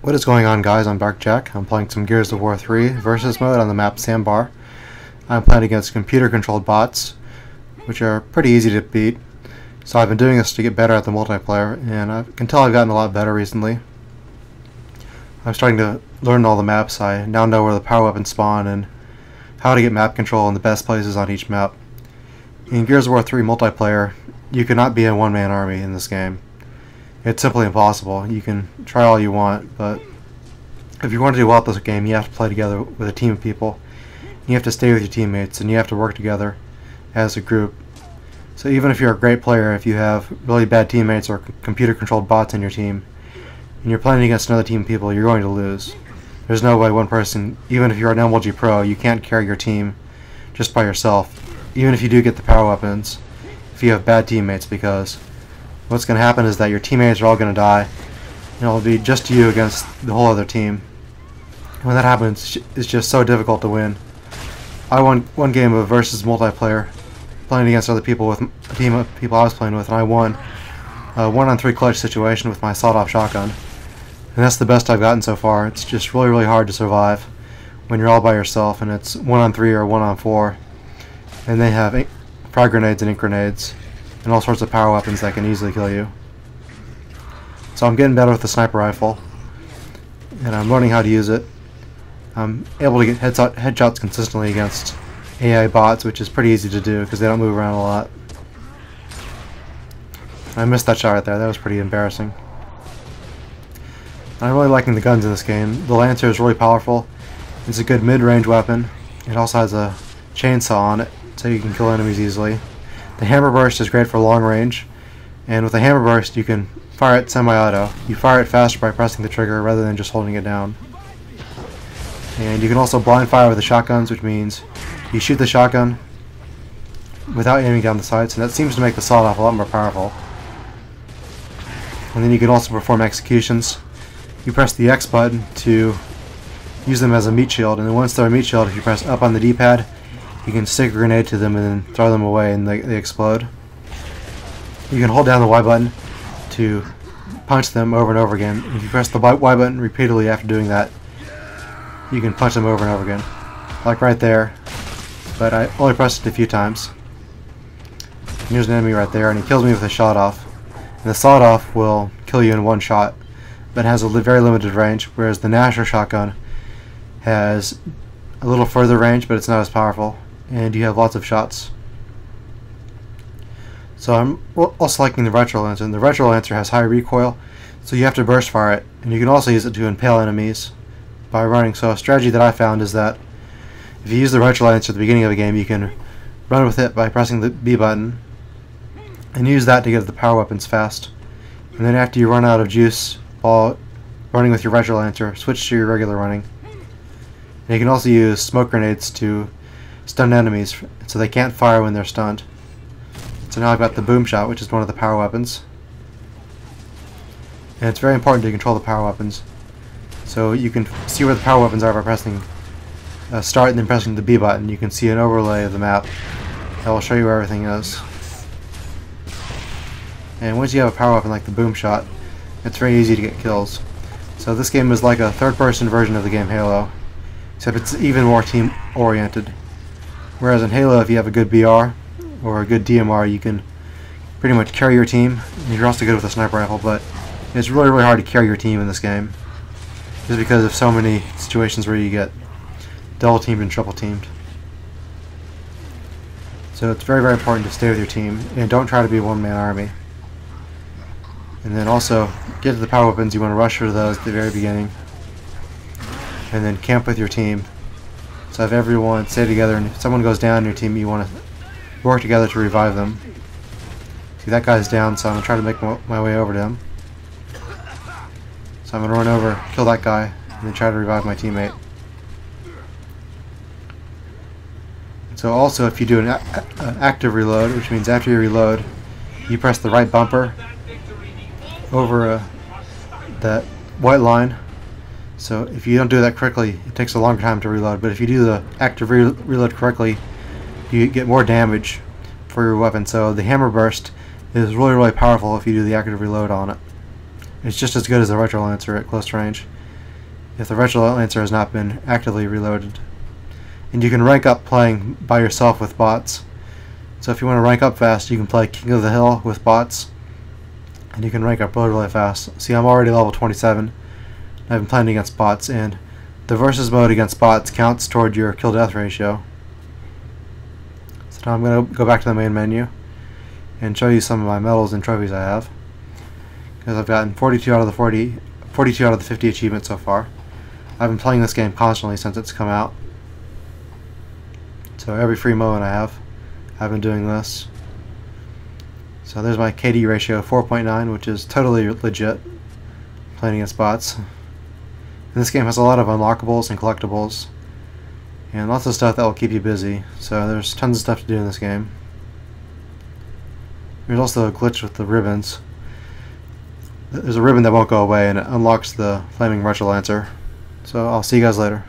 What is going on, guys? I'm Dark Jack. I'm playing some Gears of War 3 versus mode on the map Sandbar. I'm playing against computer-controlled bots, which are pretty easy to beat. So I've been doing this to get better at the multiplayer, and I can tell I've gotten a lot better recently. I'm starting to learn all the maps. I now know where the power weapons spawn and how to get map control in the best places on each map. In Gears of War 3 multiplayer, you cannot be a one-man army in this game. It's simply impossible. You can try all you want, but if you want to do well at this game, you have to play together with a team of people. You have to stay with your teammates, and you have to work together as a group. So even if you're a great player, if you have really bad teammates or computer-controlled bots in your team, and you're playing against another team of people, you're going to lose. There's no way one person, even if you're an MLG Pro, you can't carry your team just by yourself. Even if you do get the power weapons, if you have bad teammates, because what's going to happen is that your teammates are all going to die, and it'll be just you against the whole other team. When that happens, it's just so difficult to win. I won one game of versus multiplayer, playing against other people with a team of people I was playing with, and I won a 1-on-3 clutch situation with my sawed-off shotgun. And that's the best I've gotten so far. It's just really, really hard to survive when you're all by yourself, and it's 1-on-3 or 1-on-4. And they have frag grenades and ink grenades, and all sorts of power weapons that can easily kill you. So I'm getting better with the sniper rifle, and I'm learning how to use it. I'm able to get headshots consistently against AI bots, which is pretty easy to do because they don't move around a lot. I missed that shot right there. That was pretty embarrassing. I'm really liking the guns in this game. The Lancer is really powerful. It's a good mid-range weapon. It also has a chainsaw on it, so you can kill enemies easily. The Hammer Burst is great for long range, and with the Hammer Burst you can fire it semi-auto. You fire it faster by pressing the trigger rather than just holding it down. And you can also blind fire with the shotguns, which means you shoot the shotgun without aiming down the sights, and that seems to make the sawed-off a lot more powerful. And then you can also perform executions. You press the X button to use them as a meat shield, and then once they're a meat shield, if you press up on the D-pad, you can stick a grenade to them and then throw them away and they explode. You can hold down the Y button to punch them over and over again. If you press the Y button repeatedly after doing that, you can punch them over and over again. Like right there, but I only pressed it a few times. And here's an enemy right there, and he kills me with a sawed-off. And the sawed-off will kill you in one shot, but has a very limited range, whereas the Gnasher shotgun has a little further range, but it's not as powerful, and you have lots of shots. So I'm also liking the Retro Lancer, and the Retro Lancer has high recoil, so you have to burst fire it, and you can also use it to impale enemies by running. So a strategy that I found is that if you use the Retro Lancer at the beginning of a game, you can run with it by pressing the B button, and use that to get the power weapons fast. And then after you run out of juice while running with your Retro Lancer, switch to your regular running. And you can also use smoke grenades to stun enemies so they can't fire when they're stunned. So now I've got the boom shot, which is one of the power weapons. And it's very important to control the power weapons. So you can see where the power weapons are by pressing start and then pressing the B button. You can see an overlay of the map that will show you where everything is. And once you have a power weapon like the boom shot, it's very easy to get kills. So this game is like a third-person version of the game Halo, except it's even more team-oriented. Whereas in Halo, if you have a good BR or a good DMR, you can pretty much carry your team. And you're also good with a sniper rifle, but it's really, really hard to carry your team in this game, just because of so many situations where you get double-teamed and triple-teamed. So it's very, very important to stay with your team, and don't try to be a one-man army. And then also, get to the power weapons, you want to rush for those at the very beginning. And then camp with your team. So have everyone stay together, and if someone goes down in your team, you want to work together to revive them. See, that guy's down, so I'm going to try to make my way over to him. So I'm going to run over, kill that guy, and then try to revive my teammate. So also, if you do an active reload, which means after you reload, you press the right bumper over that white line. So if you don't do that correctly, it takes a longer time to reload, but if you do the active reload correctly, you get more damage for your weapon. So the Hammer Burst is really, really powerful if you do the active reload on it. It's just as good as the Retro Lancer at close range. if the Retro Lancer has not been actively reloaded. And you can rank up playing by yourself with bots. So if you want to rank up fast, you can play King of the Hill with bots, and you can rank up really fast. See, I'm already level 27. I've been playing against bots, and the versus mode against bots counts toward your kill-death ratio. So now I'm going to go back to the main menu and show you some of my medals and trophies I have, because I've gotten 42 out of the 50 achievements so far. I've been playing this game constantly since it's come out. So every free moment I've been doing this. So there's my KD ratio 4.9, which is totally legit playing against bots. And this game has a lot of unlockables and collectibles, and lots of stuff that will keep you busy. So there's tons of stuff to do in this game. There's also a glitch with the ribbons. There's a ribbon that won't go away, and it unlocks the Flaming Retro Lancer. So I'll see you guys later.